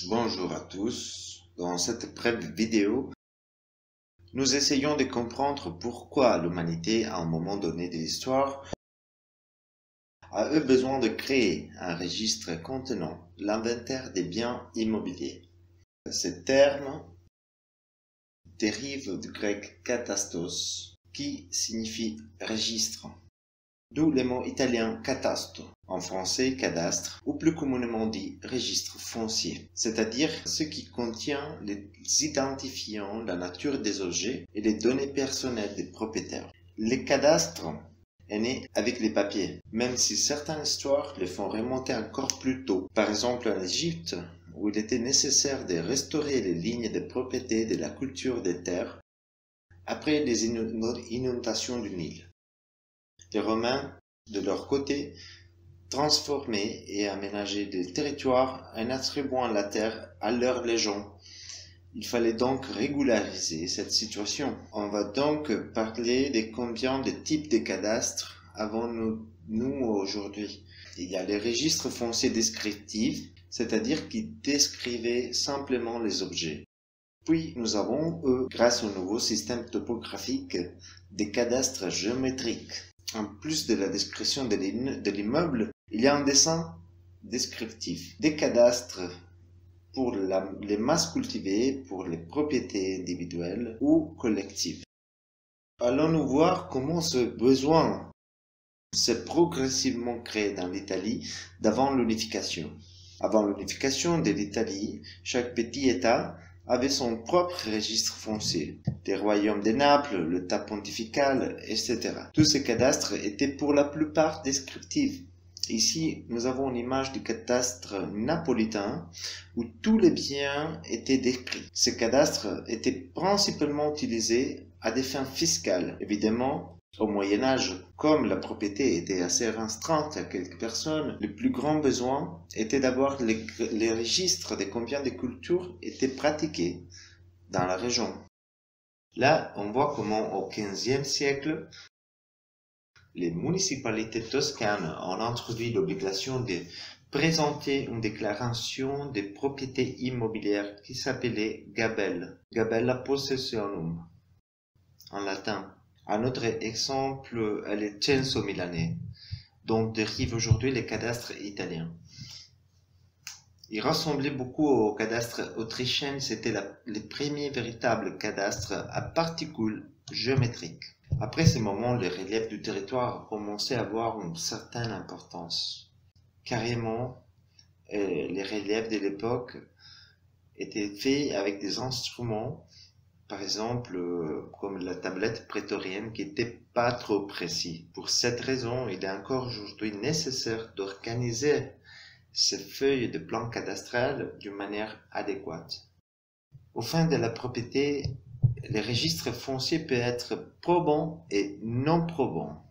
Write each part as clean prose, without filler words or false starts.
Bonjour à tous. Dans cette brève vidéo, nous essayons de comprendre pourquoi l'humanité, à un moment donné de l'histoire, a eu besoin de créer un registre contenant l'inventaire des biens immobiliers. Ce terme dérive du grec katastos, qui signifie registre, d'où le mot italien catasto, en français cadastre, ou plus communément dit registre foncier, c'est-à-dire ce qui contient les identifiants, la nature des objets et les données personnelles des propriétaires. Le cadastre est né avec les papiers, même si certaines histoires les font remonter encore plus tôt. Par exemple en Égypte, où il était nécessaire de restaurer les lignes de propriété de la culture des terres après les inondations du Nil. Les Romains, de leur côté, transformaient et aménageaient des territoires en attribuant la terre à leurs légions. Il fallait donc régulariser cette situation. On va donc parler de combien de types de cadastres avons-nous aujourd'hui. Il y a les registres fonciers descriptifs, c'est-à-dire qui décrivaient simplement les objets. Puis nous avons, grâce au nouveau système topographique, des cadastres géométriques. En plus de la description de l'immeuble, il y a un dessin descriptif, des cadastres pour les masses cultivées, pour les propriétés individuelles ou collectives. Allons-nous voir comment ce besoin s'est progressivement créé dans l'Italie d'avant l'unification. Avant l'unification de l'Italie, chaque petit État avait son propre registre foncier, des royaumes de Naples, l'État pontifical, etc. Tous ces cadastres étaient pour la plupart descriptifs. Ici, nous avons une image du cadastre napolitain où tous les biens étaient décrits. Ces cadastres étaient principalement utilisés à des fins fiscales. Évidemment, au Moyen-Âge, comme la propriété était assez restreinte à quelques personnes, le plus grand besoin était d'avoir les registres de combien de cultures étaient pratiquées dans la région. Là, on voit comment au XVe siècle, les municipalités toscanes ont introduit l'obligation de présenter une déclaration de propriété immobilière qui s'appelait gabella, gabella possessionum, en latin. Un autre exemple est le censo milanais, dont dérive aujourd'hui le cadastre italien. Il ressemblait beaucoup au cadastre autrichien, c'était le premier véritable cadastre à particules géométriques. Après ce moment, le relief du territoire a commencé à avoir une certaine importance. Carrément, les reliefs de l'époque étaient faits avec des instruments, par exemple, comme la tablette prétorienne qui n'était pas trop précis. Pour cette raison, il est encore aujourd'hui nécessaire d'organiser ces feuilles de plan cadastral d'une manière adéquate. Au fin de la propriété, les registres fonciers peuvent être probants et non probants.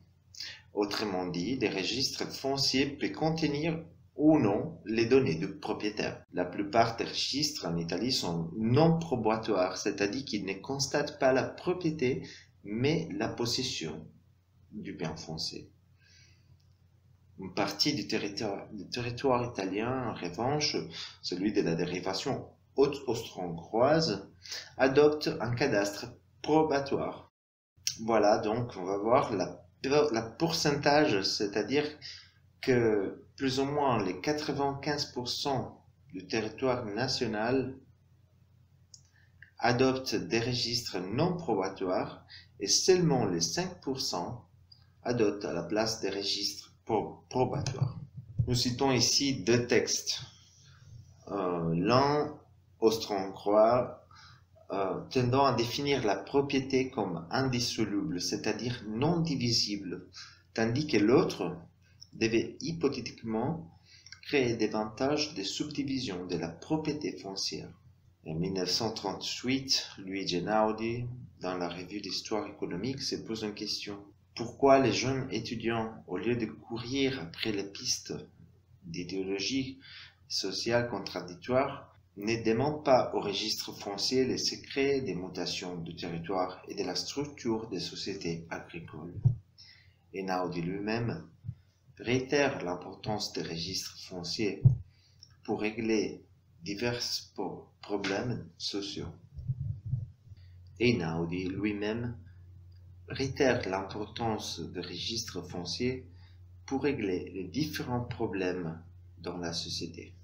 Autrement dit, les registres fonciers peuvent contenir ou non les données du propriétaire. La plupart des registres en Italie sont non probatoires, c'est-à-dire qu'ils ne constatent pas la propriété, mais la possession du bien foncier. Une partie du territoire italien, en revanche, celui de la dérivation austro-hongroise, adopte un cadastre probatoire. Voilà, donc on va voir la pourcentage, c'est-à-dire que plus ou moins les 95% du territoire national adoptent des registres non probatoires et seulement les 5% adoptent à la place des registres probatoires. Nous citons ici deux textes. L'un austro-hongrois tendant à définir la propriété comme indissoluble, c'est-à-dire non divisible, tandis que l'autre devait hypothétiquement créer davantage de subdivisions de la propriété foncière. En 1938, Luigi Einaudi, dans la revue d'histoire économique, se pose une question. Pourquoi les jeunes étudiants, au lieu de courir après les pistes d'idéologie sociale contradictoire, ne demandent pas au registre foncier les secrets des mutations du territoire et de la structure des sociétés agricoles? Einaudi lui-même réitère l'importance des registres fonciers pour régler divers problèmes sociaux. Einaudi lui-même réitère l'importance des registres fonciers pour régler les différents problèmes dans la société.